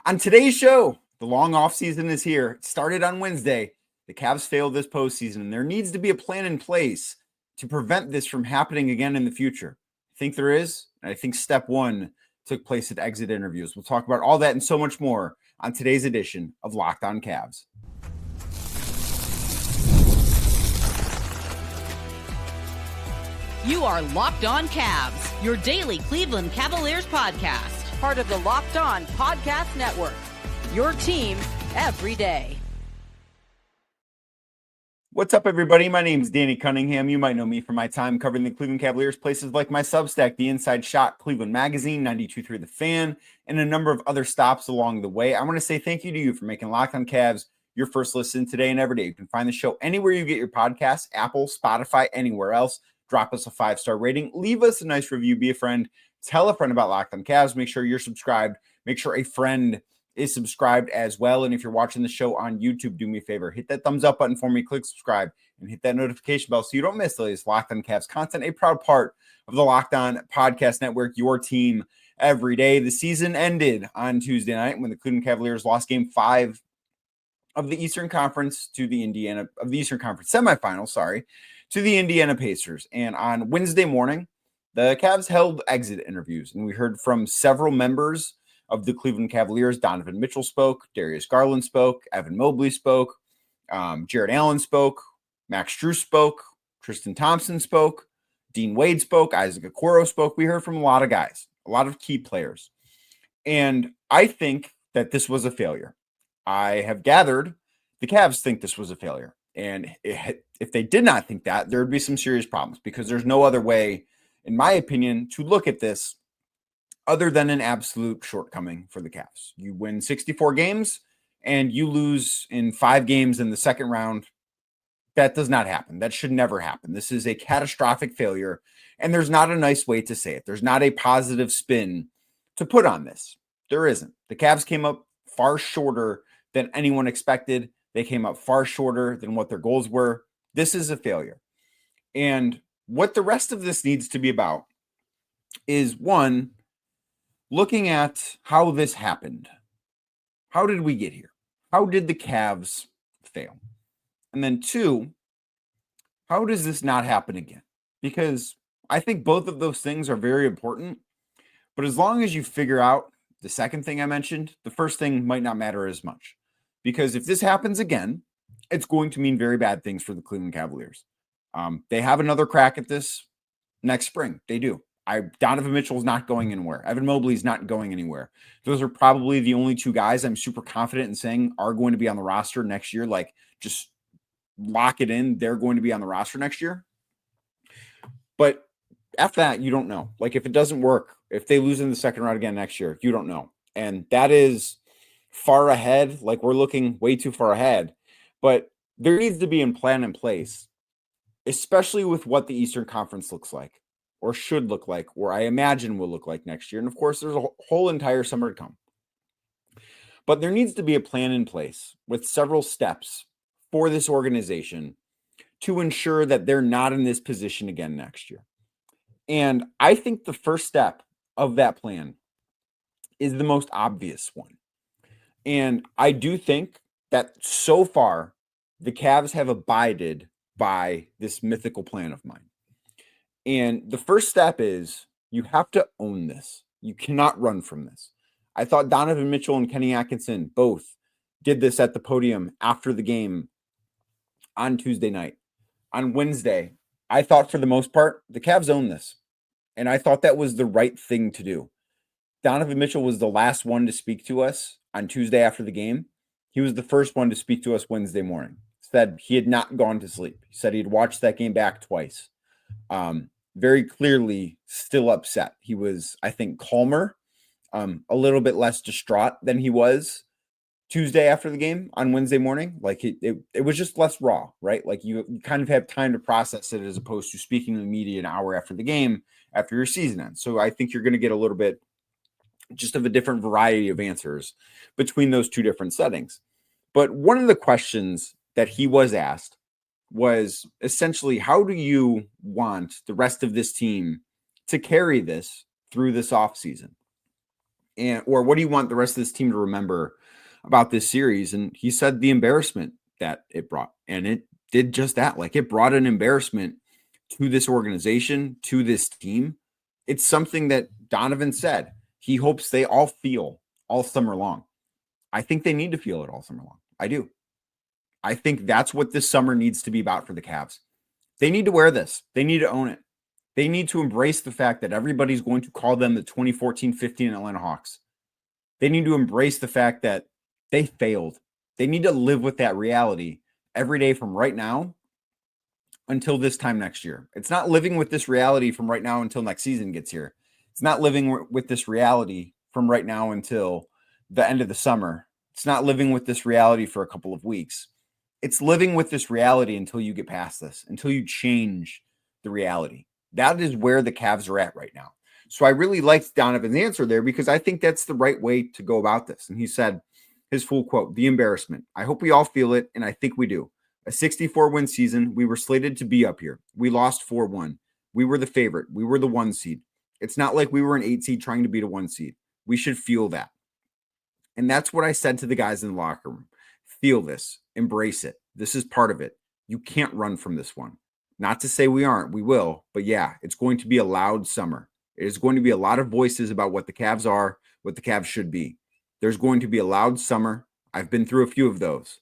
On today's show, the long offseason is here. It started on Wednesday. The Cavs failed this postseason, and there needs to be a plan in place to prevent this from happening again in the future. I think there is, and I think step one took place at exit interviews. We'll talk about all that and so much more on today's edition of Locked On Cavs. You are Locked On Cavs, your daily Cleveland Cavaliers podcast. Part of the Locked On Podcast Network, your team every day. What's up, everybody? My name is Danny Cunningham. You might know me from my time covering the Cleveland Cavaliers, places like my Substack, The Inside Shot, Cleveland Magazine, 92.3 The Fan, and a number of other stops along the way. I want to say thank you to you for making Locked On Cavs your first listen today and every day. You can find the show anywhere you get your podcasts, Apple, Spotify, anywhere else. Drop us a 5-star rating. Leave us a nice review. Be a friend. Tell a friend about Locked On Cavs. Make sure you're subscribed. Make sure a friend is subscribed as well. And if you're watching the show on YouTube, do me a favor. Hit that thumbs up button for me. Click subscribe and hit that notification bell so you don't miss the latest Locked On Cavs content. A proud part of the Locked On Podcast Network, your team every day. The season ended on Tuesday night when the Cleveland Cavaliers lost Game 5 of the Eastern Conference to the Eastern Conference semifinal, to the Indiana Pacers. And on Wednesday morning, the Cavs held exit interviews, and we heard from several members of the Cleveland Cavaliers. Donovan Mitchell spoke, Darius Garland spoke, Evan Mobley spoke, Jarrett Allen spoke, Max Strus spoke, Tristan Thompson spoke, Dean Wade spoke, Isaac Okoro spoke. We heard from a lot of guys, a lot of key players. And I think that this was a failure. I have gathered the Cavs think this was a failure. And if they did not think that, there would be some serious problems, because there's no other way, in my opinion, to look at this other than an absolute shortcoming for the Cavs. You win 64 games and you lose in 5 games in the second round. That does not happen. That should never happen. This is a catastrophic failure, and there's not a nice way to say it. There's not a positive spin to put on this. There isn't. The Cavs came up far shorter than anyone expected. They came up far shorter than what their goals were. This is a failure. And what the rest of this needs to be about is, one, looking at how this happened. How did we get here? How did the Cavs fail? And then two, how does this not happen again? Because I think both of those things are very important. But as long as you figure out the second thing I mentioned, the first thing might not matter as much. Because if this happens again, it's going to mean very bad things for the Cleveland Cavaliers. They have another crack at this next spring. They do. Donovan Mitchell is not going anywhere. Evan Mobley is not going anywhere. Those are probably the only 2 guys I'm super confident in saying are going to be on the roster next year. Like, just lock it in. They're going to be on the roster next year. But after that, you don't know. Like, if it doesn't work, if they lose in the second round again next year, you don't know. And that is far ahead. Like, we're looking way too far ahead. But there needs to be a plan in place, especially with what the Eastern Conference looks like, or should look like, or I imagine will look like next year. And of course, there's a whole entire summer to come. But there needs to be a plan in place with several steps for this organization to ensure that they're not in this position again next year. And I think the first step of that plan is the most obvious one. And I do think that so far, the Cavs have abided by this mythical plan of mine. And the first step is you have to own this. You cannot run from this. I thought Donovan Mitchell and Kenny Atkinson both did this at the podium after the game on Tuesday night. On Wednesday, I thought for the most part, the Cavs own this. And I thought that was the right thing to do. Donovan Mitchell was the last one to speak to us on Tuesday after the game. He was the first one to speak to us Wednesday morning. Said he had not gone to sleep. He said he'd watched that game back twice. Very clearly still upset. He was, I think, calmer, a little bit less distraught than he was Tuesday after the game on Wednesday morning. Like, it was just less raw, right? Like, you kind of have time to process it, as opposed to speaking to the media an hour after the game, after your season ends. So I think you're going to get a little bit just of a different variety of answers between those two different settings. But one of the questions that he was asked was essentially, how do you want the rest of this team to carry this through this offseason? or what do you want the rest of this team to remember about this series? And he said the embarrassment that it brought, and it did just that. Like, it brought an embarrassment to this organization, to this team. It's something that Donovan said he hopes they all feel all summer long. I think they need to feel it all summer long. I do. I think that's what this summer needs to be about for the Cavs. They need to wear this. They need to own it. They need to embrace the fact that everybody's going to call them the 2014-15 Atlanta Hawks. They need to embrace the fact that they failed. They need to live with that reality every day from right now until this time next year. It's not living with this reality from right now until next season gets here. It's not living with this reality from right now until the end of the summer. It's not living with this reality for a couple of weeks. It's living with this reality until you get past this, until you change the reality. That is where the Cavs are at right now. So I really liked Donovan's answer there because I think that's the right way to go about this. And he said his full quote, "The embarrassment. I hope we all feel it, and I think we do. A 64-win season. We were slated to be up here. We lost 4-1. We were the favorite. We were the 1 seed. It's not like we were an 8 seed trying to beat a 1 seed. We should feel that." And that's what I said to the guys in the locker room. Feel this. Embrace it. This is part of it. You can't run from this one. Not to say we aren't. We will. But yeah, it's going to be a loud summer. It is going to be a lot of voices about what the Cavs are, what the Cavs should be. There's going to be a loud summer. I've been through a few of those.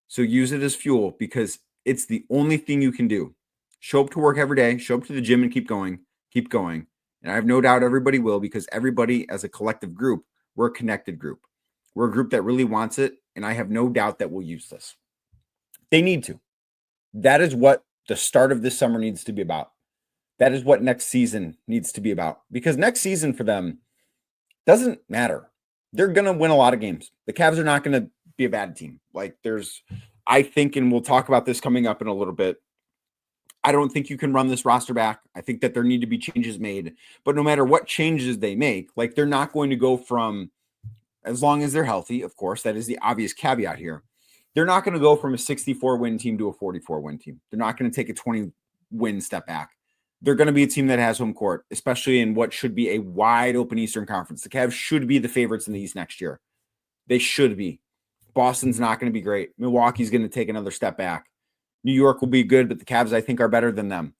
So use it as fuel because it's the only thing you can do. Show up to work every day, show up to the gym and keep going, keep going. And I have no doubt everybody will because everybody as a collective group, we're a connected group. We're a group that really wants it. And I have no doubt that we'll use this. They need to. That is what the start of this summer needs to be about. That is what next season needs to be about. Because next season for them doesn't matter. They're going to win a lot of games. The Cavs are not going to be a bad team. Like I think, and we'll talk about this coming up in a little bit, I don't think you can run this roster back. I think that there need to be changes made. But no matter what changes they make, like they're not going to go from, as long as they're healthy, of course, that is the obvious caveat here. They're not going to go from a 64-win team to a 44-win team. They're not going to take a 20-win step back. They're going to be a team that has home court, especially in what should be a wide open Eastern Conference. The Cavs should be the favorites in the East next year. They should be. Boston's not going to be great. Milwaukee's going to take another step back. New York will be good, but the Cavs, I think, are better than them.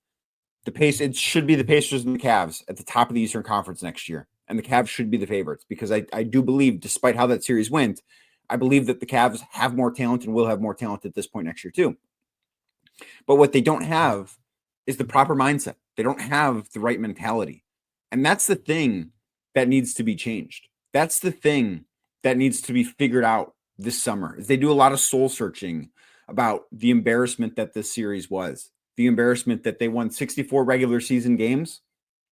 It should be the Pacers and the Cavs at the top of the Eastern Conference next year. And the Cavs should be the favorites because I do believe, despite how that series went, I believe that the Cavs have more talent and will have more talent at this point next year too. But what they don't have is the proper mindset. They don't have the right mentality. And that's the thing that needs to be changed. That's the thing that needs to be figured out this summer. Is they do a lot of soul searching about the embarrassment that this series was. The embarrassment that they won 64 regular season games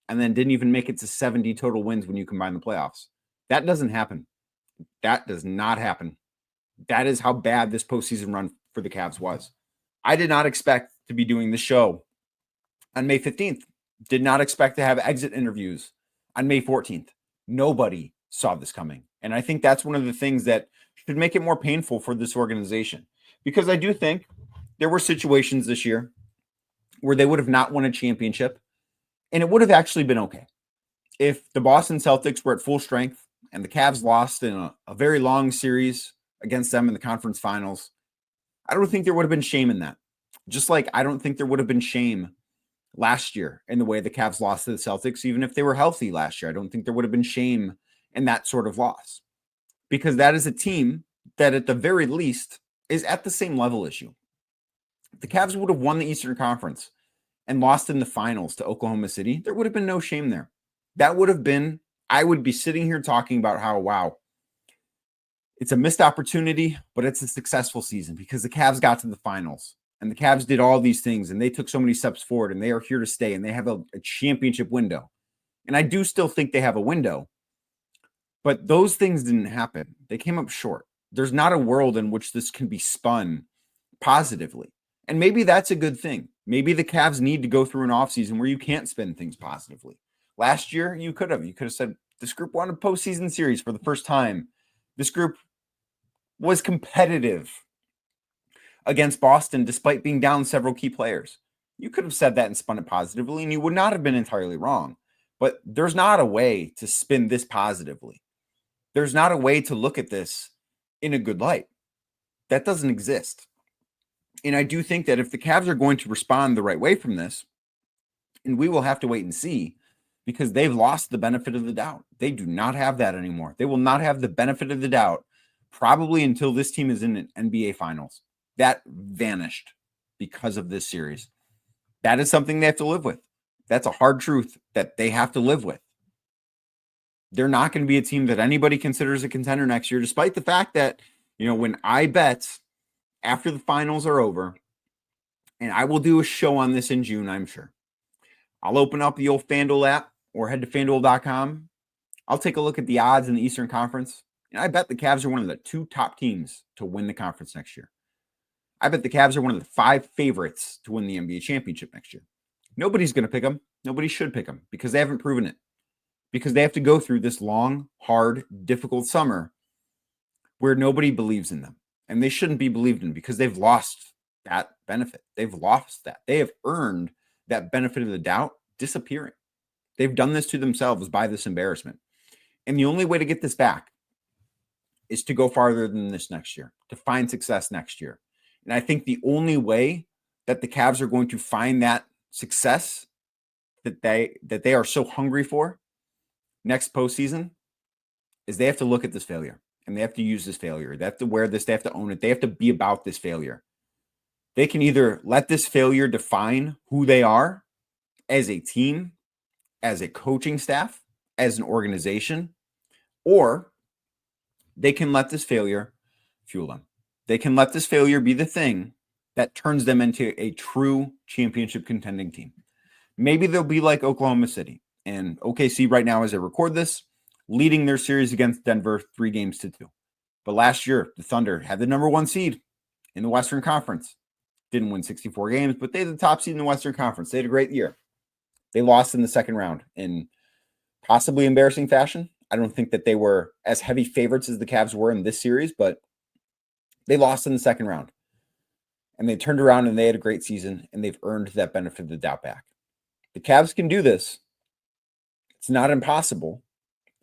and then didn't even make it to 70 total wins when you combine the playoffs. That doesn't happen. That does not happen. That is how bad this postseason run for the Cavs was. I did not expect to be doing the show on May 15th. Did not expect to have exit interviews on May 14th. Nobody saw this coming. And I think that's one of the things that should make it more painful for this organization. Because I do think there were situations this year where they would have not won a championship, and it would have actually been okay. If the Boston Celtics were at full strength and the Cavs lost in a very long series against them in the conference finals, I don't think there would have been shame in that. Just like I don't think there would have been shame last year in the way the Cavs lost to the Celtics, even if they were healthy last year. I don't think there would have been shame in that sort of loss. Because that is a team that at the very least is at the same level as you. If the Cavs would have won the Eastern Conference and lost in the finals to Oklahoma City, there would have been no shame there. That would have been, I would be sitting here talking about how, wow, it's a missed opportunity, but it's a successful season because the Cavs got to the finals and the Cavs did all these things and they took so many steps forward and they are here to stay and they have a championship window. And I do still think they have a window, but those things didn't happen. They came up short. There's not a world in which this can be spun positively. And maybe that's a good thing. Maybe the Cavs need to go through an offseason where you can't spin things positively. Last year, you could have said, this group won a postseason series for the first time. This group was competitive against Boston despite being down several key players. You could have said that and spun it positively, and you would not have been entirely wrong. But there's not a way to spin this positively. There's not a way to look at this in a good light. That doesn't exist. And I do think that if the Cavs are going to respond the right way from this, and we will have to wait and see, because they've lost the benefit of the doubt. They do not have that anymore. They will not have the benefit of the doubt probably until this team is in an NBA Finals. That vanished because of this series. That is something they have to live with. That's a hard truth that they have to live with. They're not going to be a team that anybody considers a contender next year, despite the fact that, when I bet after the finals are over, and I will do a show on this in June, I'm sure. I'll open up the old FanDuel app or head to FanDuel.com. I'll take a look at the odds in the Eastern Conference, and I bet the Cavs are one of the 2 top teams to win the conference next year. I bet the Cavs are one of the 5 favorites to win the NBA championship next year. Nobody's going to pick them. Nobody should pick them because they haven't proven it. Because they have to go through this long, hard, difficult summer where nobody believes in them. And they shouldn't be believed in because they've lost that benefit. They've lost that. They have earned that benefit of the doubt disappearing. They've done this to themselves by this embarrassment. And the only way to get this back is to go farther than this next year, to find success next year. And I think the only way that the Cavs are going to find that success that they are so hungry for next postseason is they have to look at this failure and they have to use this failure. They have to wear this. They have to own it. They have to be about this failure. They can either let this failure define who they are as a team, as a coaching staff, as an organization, or they can let this failure fuel them. They can let this failure be the thing that turns them into a true championship contending team. Maybe they'll be like Oklahoma City and OKC right now as I record this, leading their series against Denver 3-2. But last year, the Thunder had the number 1 seed in the Western Conference. Didn't win 64 games, but they had the top seed in the Western Conference. They had a great year. They lost in the second round in possibly embarrassing fashion. I don't think that they were as heavy favorites as the Cavs were in this series, but they lost in the second round. And they turned around and they had a great season, and they've earned that benefit of the doubt back. The Cavs can do this. It's not impossible.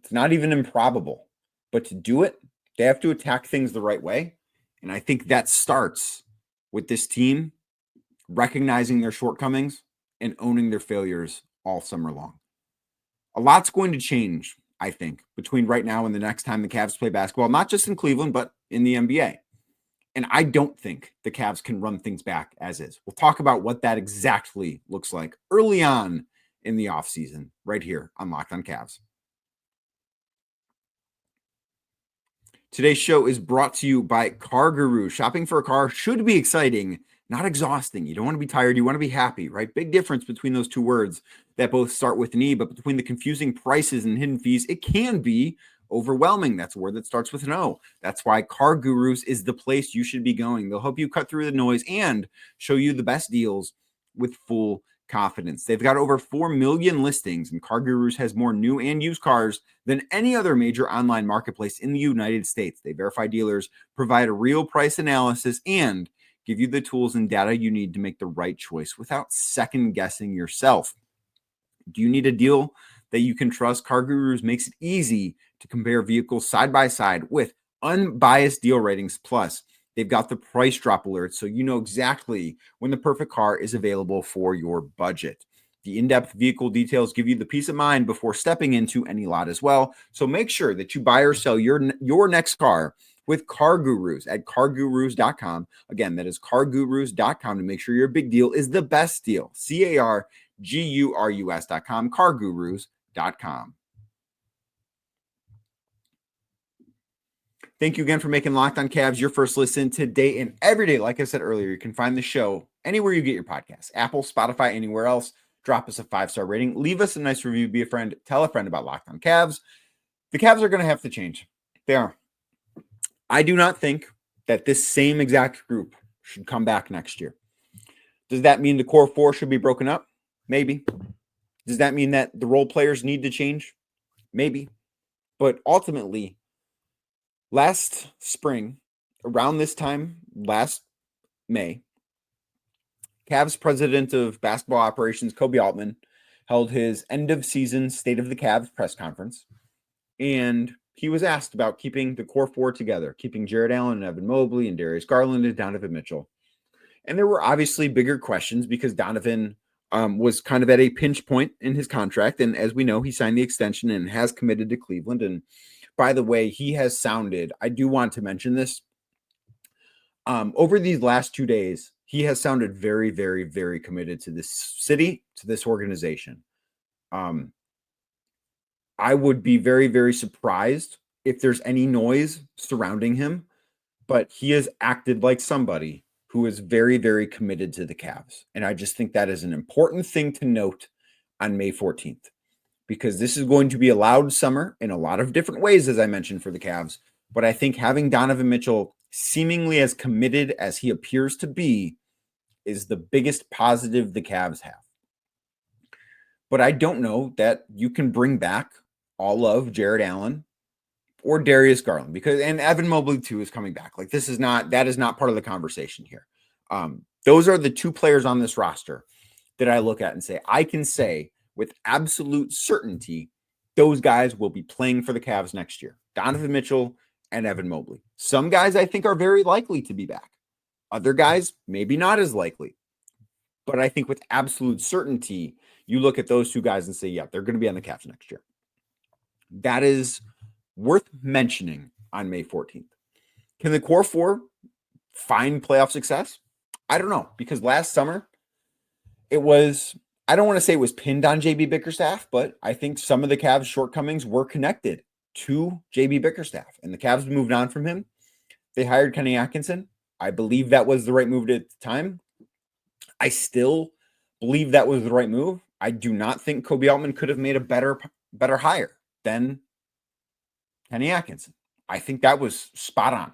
It's not even improbable. But to do it, they have to attack things the right way. And I think that starts with this team recognizing their shortcomings and owning their failures all summer long. A lot's going to change, I think, between right now and the next time the Cavs play basketball, not just in Cleveland, but in the NBA. And I don't think the Cavs can run things back as is. We'll talk about what that exactly looks like early on in the offseason right here on Locked on Cavs. Today's show is brought to you by Car Guru. Shopping for a car should be exciting, not exhausting. You don't want to be tired. You want to be happy, right? Big difference between those two words that both start with an E, but between the confusing prices and hidden fees, it can be overwhelming. That's a word that starts with an O. That's why Car Gurus is the place you should be going. They'll help you cut through the noise and show you the best deals with full confidence. They've got over 4 million listings, and Car Gurus has more new and used cars than any other major online marketplace in the United States. They verify dealers, provide a real price analysis, and give you the tools and data you need to make the right choice without second guessing yourself. Do you need a deal that you can trust? Car Gurus makes it easy to compare vehicles side by side with unbiased deal ratings. Plus, they've got the price drop alerts, so you know exactly when the perfect car is available for your budget. The in-depth vehicle details give you the peace of mind before stepping into any lot as well. So make sure that you buy or sell your next car with Car Gurus at cargurus.com. Again, that is cargurus.com to make sure your big deal is the best deal. CARGURUS.com, cargurus.com. Thank you again for making Locked on Cavs your first listen today and every day. Like I said earlier, you can find the show anywhere you get your podcasts, Apple, Spotify, anywhere else. Drop us a 5-star rating. Leave us a nice review. Be a friend. Tell a friend about Locked on Cavs. The Cavs are going to have to change. They are. I do not think that this same exact group should come back next year. Does that mean the core 4 should be broken up? Maybe. Does that mean that the role players need to change? Maybe. But ultimately, last spring, around this time, last May, Cavs president of basketball operations, Koby Altman, held his end of season State of the Cavs press conference. And he was asked about keeping the core four together, keeping Jarrett Allen and Evan Mobley and Darius Garland and Donovan Mitchell. And there were obviously bigger questions because Donovan was kind of at a pinch point in his contract. And as we know, he signed the extension and has committed to Cleveland. And by the way, he has sounded, I do want to mention this, over these last 2 days, he has sounded very, very, very committed to this city, to this organization. I would be very, very surprised if there's any noise surrounding him, but he has acted like somebody who is very, very committed to the Cavs. And I just think that is an important thing to note on May 14th, because this is going to be a loud summer in a lot of different ways, as I mentioned, for the Cavs. But I think having Donovan Mitchell seemingly as committed as he appears to be is the biggest positive the Cavs have. But I don't know that you can bring back all of Jarrett Allen or Darius Garland, because, and Evan Mobley too is coming back. Like that is not part of the conversation here. Those are the two players on this roster that I look at and say, I can say with absolute certainty, those guys will be playing for the Cavs next year. Donovan Mitchell and Evan Mobley. Some guys I think are very likely to be back. Other guys, maybe not as likely. But I think with absolute certainty, you look at those two guys and say, yeah, they're going to be on the Cavs next year. That is worth mentioning on May 14th. Can the core four find playoff success? I don't know, because last summer it was, I don't want to say it was pinned on JB Bickerstaff, but I think some of the Cavs' shortcomings were connected to JB Bickerstaff, and the Cavs moved on from him. They hired Kenny Atkinson. I believe that was the right move at the time. I still believe that was the right move. I do not think Koby Altman could have made a better hire than Kenny Atkinson. I think that was spot on.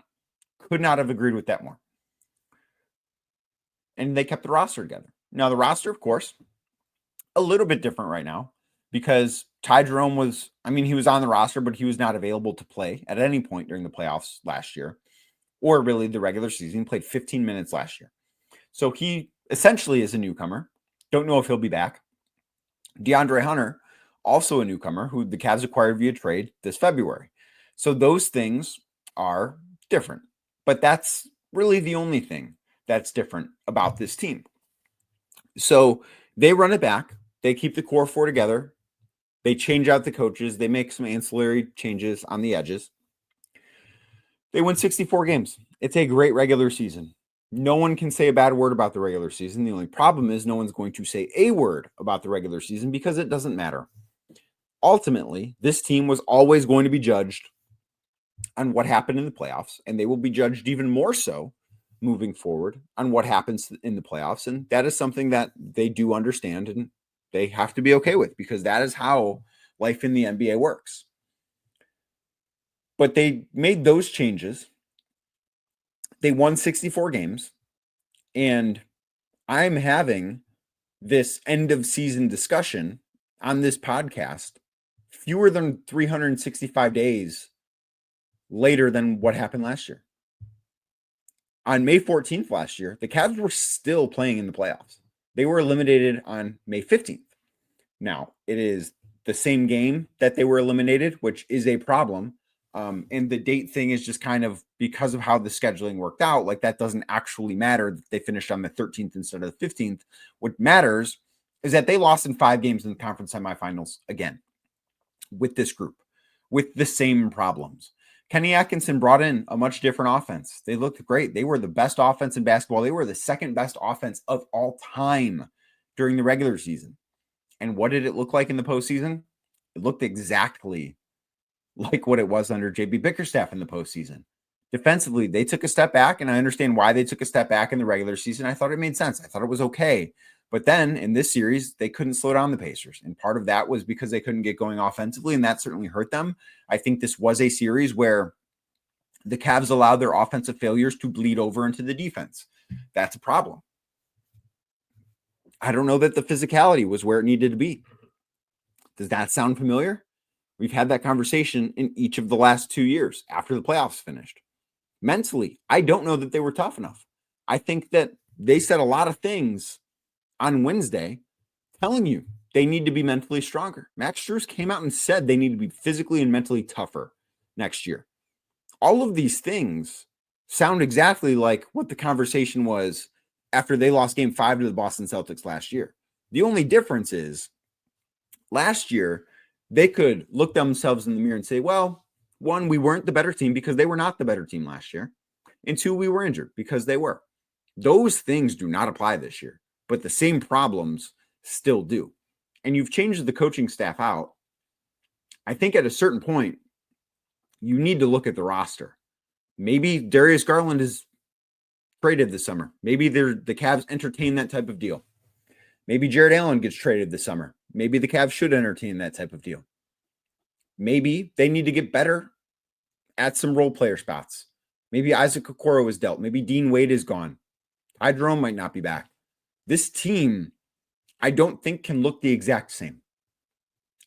Could not have agreed with that more. And they kept the roster together. Now, the roster, of course, a little bit different right now because Ty Jerome was, he was on the roster, but he was not available to play at any point during the playoffs last year, or really the regular season. He played 15 minutes last year. So he essentially is a newcomer. Don't know if he'll be back. DeAndre Hunter, also a newcomer who the Cavs acquired via trade this February. So those things are different, but that's really the only thing that's different about this team. So they run it back. They keep the core four together. They change out the coaches. They make some ancillary changes on the edges. They win 64 games. It's a great regular season. No one can say a bad word about the regular season. The only problem is no one's going to say a word about the regular season because it doesn't matter. Ultimately, this team was always going to be judged on what happened in the playoffs, and they will be judged even more so moving forward on what happens in the playoffs. And that is something that they do understand and they have to be okay with, because that is how life in the NBA works. But they made those changes. They won 64 games, and I'm having this end of season discussion on this podcast fewer than 365 days later than what happened last year. On May 14th last year, the Cavs were still playing in the playoffs. They were eliminated on May 15th. Now, it is the same game that they were eliminated, which is a problem. And the date thing is just kind of because of how the scheduling worked out. Like, that doesn't actually matter that they finished on the 13th instead of the 15th. What matters is that they lost in 5 games in the conference semifinals again with this group, with the same problems. Kenny Atkinson brought in a much different offense. They looked great. They were the best offense in basketball. They were the second best offense of all time during the regular season. And what did it look like in the postseason? It looked exactly like what it was under JB Bickerstaff in the postseason. Defensively, they took a step back, and I understand why they took a step back in the regular season. I thought it made sense. I thought it was okay. But then in this series, they couldn't slow down the Pacers. And part of that was because they couldn't get going offensively, and that certainly hurt them. I think this was a series where the Cavs allowed their offensive failures to bleed over into the defense. That's a problem. I don't know that the physicality was where it needed to be. Does that sound familiar? We've had that conversation in each of the last 2 years after the playoffs finished. Mentally, I don't know that they were tough enough. I think that they said a lot of things on Wednesday telling you they need to be mentally stronger. Max Strus came out and said they need to be physically and mentally tougher next year. All of these things sound exactly like what the conversation was after they lost game 5 to the Boston Celtics last year. The only difference is last year, they could look themselves in the mirror and say, well, 1, we weren't the better team because they were not the better team last year. And 2, we were injured because they were. Those things do not apply this year, but the same problems still do. And you've changed the coaching staff out. I think at a certain point, you need to look at the roster. Maybe Darius Garland is traded this summer. Maybe the Cavs entertain that type of deal. Maybe Jarrett Allen gets traded this summer. Maybe the Cavs should entertain that type of deal. Maybe they need to get better at some role player spots. Maybe Isaac Okoro is dealt. Maybe Dean Wade is gone. Ty Jerome might not be back. This team, I don't think can look the exact same.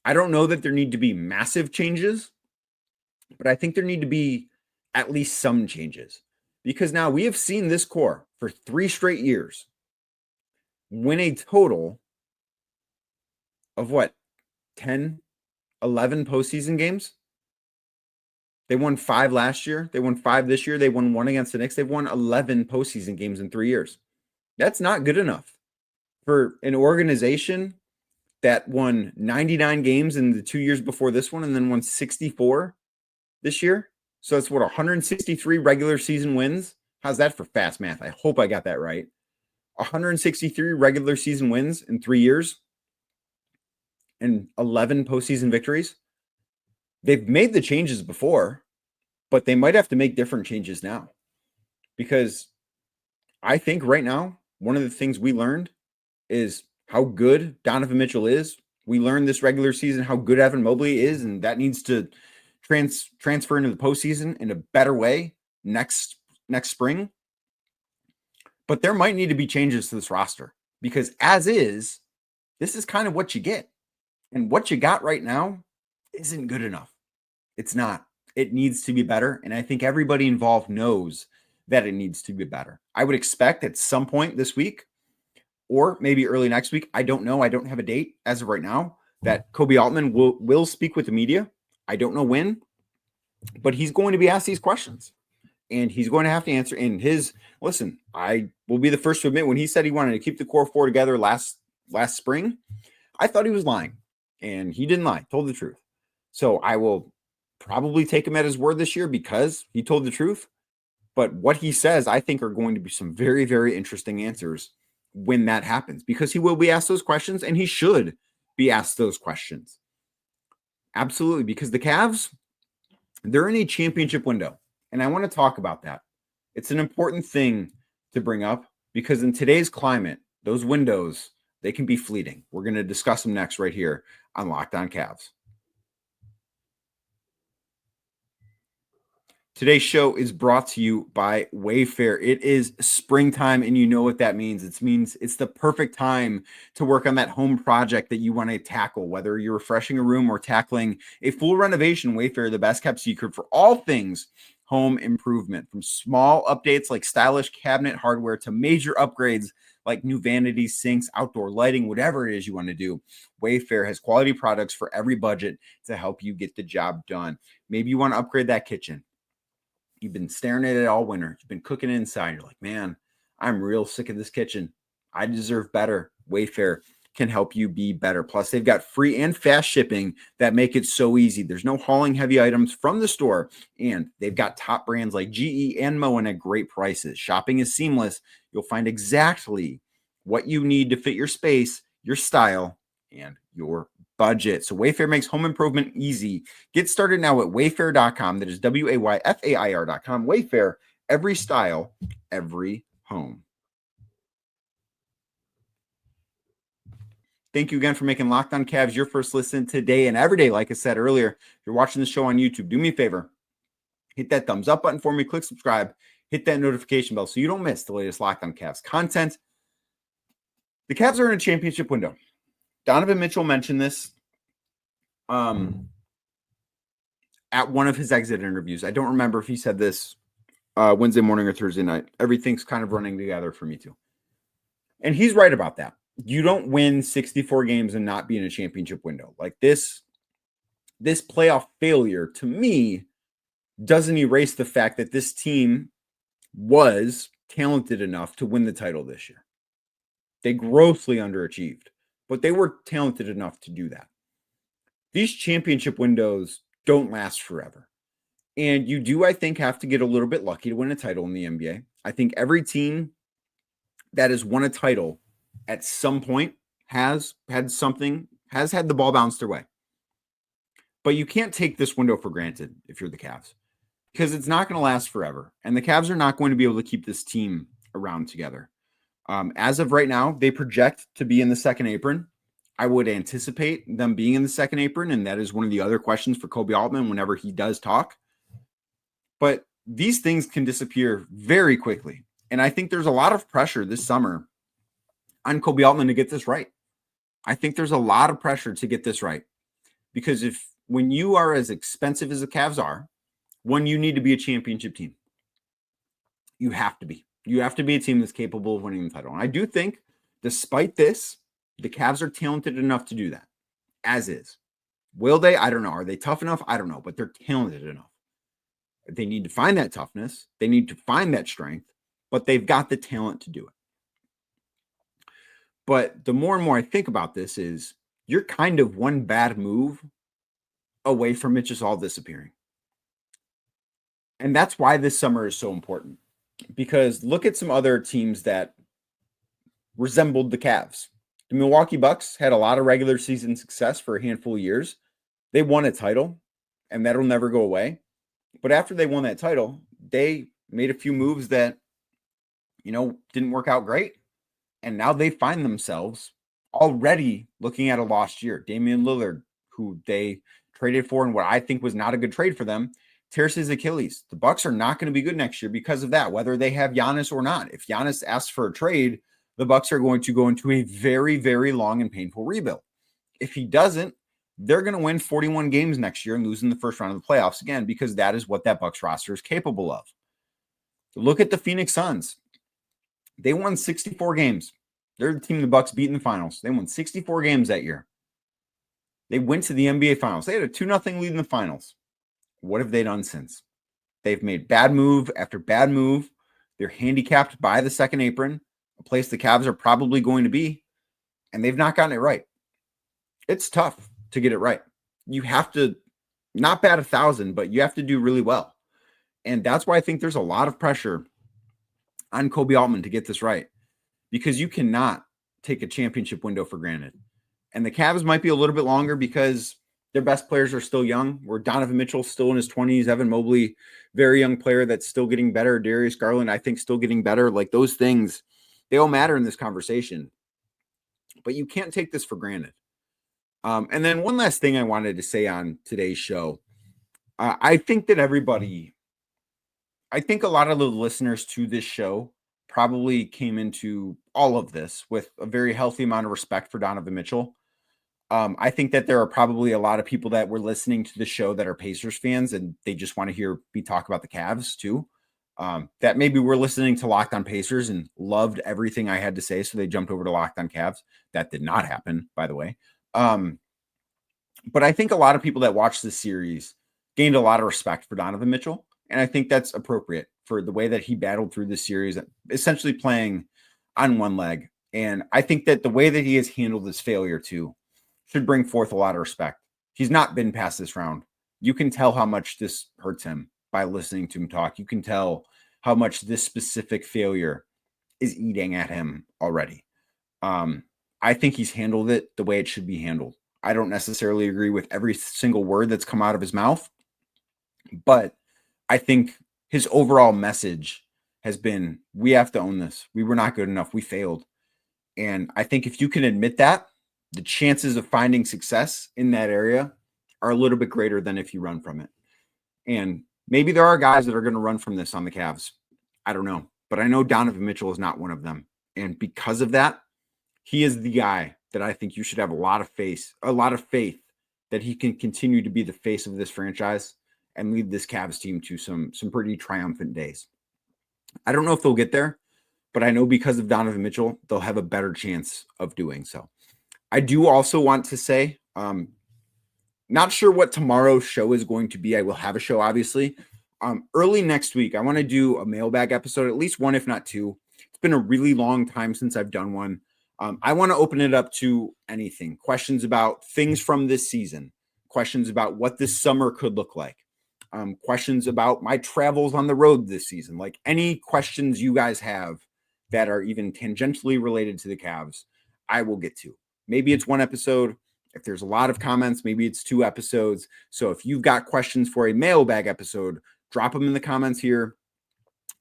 I don't know that there need to be massive changes, but I think there need to be at least some changes. Because now we have seen this core for 3 straight years win a total of 10, 11 postseason games? They won 5 last year. They won 5 this year. They won 1 against the Knicks. They've won 11 postseason games in 3 years. That's not good enough for an organization that won 99 games in the 2 years before this one and then won 64 this year. So that's 163 regular season wins. How's that for fast math? I hope I got that right. 163 regular season wins in 3 years and 11 postseason victories. They've made the changes before, but they might have to make different changes now. Because I think right now, one of the things we learned is how good Donovan Mitchell is. We learned this regular season how good Evan Mobley is, and that needs to transfer into the postseason in a better way next spring. But there might need to be changes to this roster because as is, this is kind of what you get. And what you got right now isn't good enough. It's not. It needs to be better. And I think everybody involved knows that it needs to be better. I would expect at some point this week or maybe early next week, I don't know. I don't have a date as of right now, that Koby Altman will speak with the media. I don't know when, but he's going to be asked these questions. And he's going to have to answer. And listen, I will be the first to admit when he said he wanted to keep the core 4 together last spring, I thought he was lying. And he didn't lie, told the truth. So I will probably take him at his word this year because he told the truth. But what he says, I think, are going to be some very, very interesting answers when that happens. Because he will be asked those questions, and he should be asked those questions. Absolutely. Because the Cavs, they're in a championship window. And I want to talk about that. It's an important thing to bring up because in today's climate, those windows, they can be fleeting. We're going to discuss them next right here on Locked On Cavs. Today's show is brought to you by Wayfair. It is springtime, and you know what that means. It means it's the perfect time to work on that home project that you want to tackle, whether you're refreshing a room or tackling a full renovation. Wayfair, the best kept secret for all things home improvement, from small updates like stylish cabinet hardware to major upgrades like new vanities, sinks, outdoor lighting, whatever it is you want to do. Wayfair has quality products for every budget to help you get the job done. Maybe you want to upgrade that kitchen. You've been staring at it all winter. You've been cooking inside. You're like, man, I'm real sick of this kitchen. I deserve better. Wayfair can help you be better. Plus, they've got free and fast shipping that make it so easy. There's no hauling heavy items from the store, and they've got top brands like GE and Moen at great prices. Shopping is seamless. You'll find exactly what you need to fit your space, your style, and your budget. So Wayfair makes home improvement easy. Get started now at wayfair.com. That is WAYFAIR.com. Wayfair, every style, every home. Thank you again for making Locked On Cavs your first listen today and every day. Like I said earlier, if you're watching the show on YouTube, do me a favor. Hit that thumbs up button for me. Click subscribe. Hit that notification bell so you don't miss the latest Locked On Cavs content. The Cavs are in a championship window. Donovan Mitchell mentioned this at one of his exit interviews. I don't remember if he said this Wednesday morning or Thursday night. Everything's kind of running together for me too. And he's right about that. You don't win 64 games and not be in a championship window. Like this playoff failure, to me, doesn't erase the fact that this team was talented enough to win the title this year. They grossly underachieved, but they were talented enough to do that. These championship windows don't last forever. And you do, I think, have to get a little bit lucky to win a title in the NBA. I think every team that has won a title at some point has had the ball bounced their way. But you can't take this window for granted if you're the Cavs, because it's not going to last forever. And the Cavs are not going to be able to keep this team around together. As of right now, they project to be in the second apron. I would anticipate them being in the second apron, and that is one of the other questions for Koby Altman whenever he does talk. But these things can disappear very quickly. And I think there's a lot of pressure this summer on Koby Altman to get this right. I think there's a lot of pressure to get this right. Because when you are as expensive as the Cavs are, you need to be a championship team. You have to be. You have to be a team that's capable of winning the title. And I do think, despite this, the Cavs are talented enough to do that, as is. Will they? I don't know. Are they tough enough? I don't know, but they're talented enough. They need to find that toughness. They need to find that strength, but they've got the talent to do it. But the more and more I think about this is you're kind of one bad move away from it just all disappearing. And that's why this summer is so important, because look at some other teams that resembled the Cavs. The Milwaukee Bucks had a lot of regular season success for a handful of years. They won a title, and that'll never go away. But after they won that title, they made a few moves that, didn't work out great. And now they find themselves already looking at a lost year. Damian Lillard, who they traded for in what I think was not a good trade for them, tears his Achilles. The Bucks are not going to be good next year because of that, whether they have Giannis or not. If Giannis asks for a trade, the Bucks are going to go into a very, very long and painful rebuild. If he doesn't, they're going to win 41 games next year and lose in the first round of the playoffs again, because that is what that Bucks roster is capable of. Look at the Phoenix Suns. They won 64 games. They're the team the Bucks beat in the finals. They won 64 games that year. They went to the NBA Finals. They had a 2-0 lead in the finals. What have they done since? They've made bad move after bad move. They're handicapped by the second apron, a place the Cavs are probably going to be, and they've not gotten it right. It's tough to get it right. You have to not bat 1,000, but you have to do really well. And that's why I think there's a lot of pressure on Koby Altman to get this right, because you cannot take a championship window for granted. And the Cavs might be a little bit longer because their best players are still young, where Donovan Mitchell still in his 20s, Evan Mobley, very young player that's still getting better, Darius Garland, I think, still getting better. Like, those things, they all matter in this conversation. But you can't take this for granted. And then one last thing I wanted to say on today's show. I think a lot of the listeners to this show probably came into all of this with a very healthy amount of respect for Donovan Mitchell. I think that there are probably a lot of people that were listening to the show that are Pacers fans, and they just want to hear me talk about the Cavs too. That maybe were listening to Locked on Pacers and loved everything I had to say, so they jumped over to Locked on Cavs. That did not happen, by the way. But I think a lot of people that watched this series gained a lot of respect for Donovan Mitchell, and I think that's appropriate for the way that he battled through this series, essentially playing on one leg. And I think that the way that he has handled this failure too should bring forth a lot of respect. He's not been past this round. You can tell how much this hurts him by listening to him talk. You can tell how much this specific failure is eating at him already. I think he's handled it the way it should be handled. I don't necessarily agree with every single word that's come out of his mouth, but I think his overall message has been, we have to own this. We were not good enough. We failed. And I think if you can admit that, the chances of finding success in that area are a little bit greater than if you run from it. And maybe there are guys that are going to run from this on the Cavs. I don't know. But I know Donovan Mitchell is not one of them. And because of that, he is the guy that I think you should have a lot of faith that he can continue to be the face of this franchise and lead this Cavs team to some pretty triumphant days. I don't know if they'll get there, but I know because of Donovan Mitchell, they'll have a better chance of doing so. I do also want to say, not sure what tomorrow's show is going to be. I will have a show, obviously. Early next week, I want to do a mailbag episode, at least one, if not two. It's been a really long time since I've done one. I want to open it up to anything, questions about things from this season, questions about what this summer could look like, questions about my travels on the road this season, like any questions you guys have that are even tangentially related to the Cavs, I will get to. Maybe it's one episode. If there's a lot of comments, maybe it's 2 episodes. So if you've got questions for a mailbag episode, drop them in the comments here,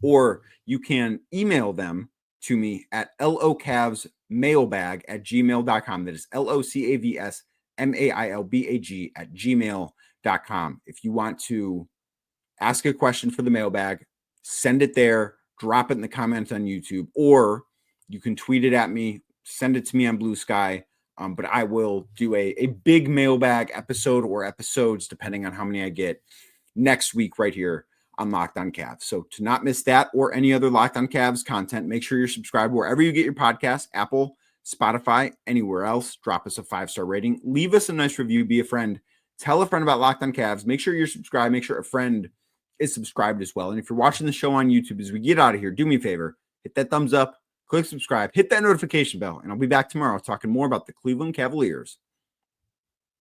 or you can email them to me at locavsmailbag@gmail.com. That is LOCAVSMAILBAG@gmail.com. If you want to ask a question for the mailbag, send it there, drop it in the comments on YouTube, or you can tweet it at me, send it to me on Blue Sky. But I will do a big mailbag episode or episodes, depending on how many I get, next week right here on Locked On Cavs. So to not miss that or any other Locked On Cavs content, make sure you're subscribed wherever you get your podcasts, Apple, Spotify, anywhere else. Drop us a 5-star rating. Leave us a nice review. Be a friend. Tell a friend about Locked On Cavs. Make sure you're subscribed. Make sure a friend is subscribed as well. And if you're watching the show on YouTube, as we get out of here, do me a favor. Hit that thumbs up. Click subscribe. Hit that notification bell. And I'll be back tomorrow talking more about the Cleveland Cavaliers.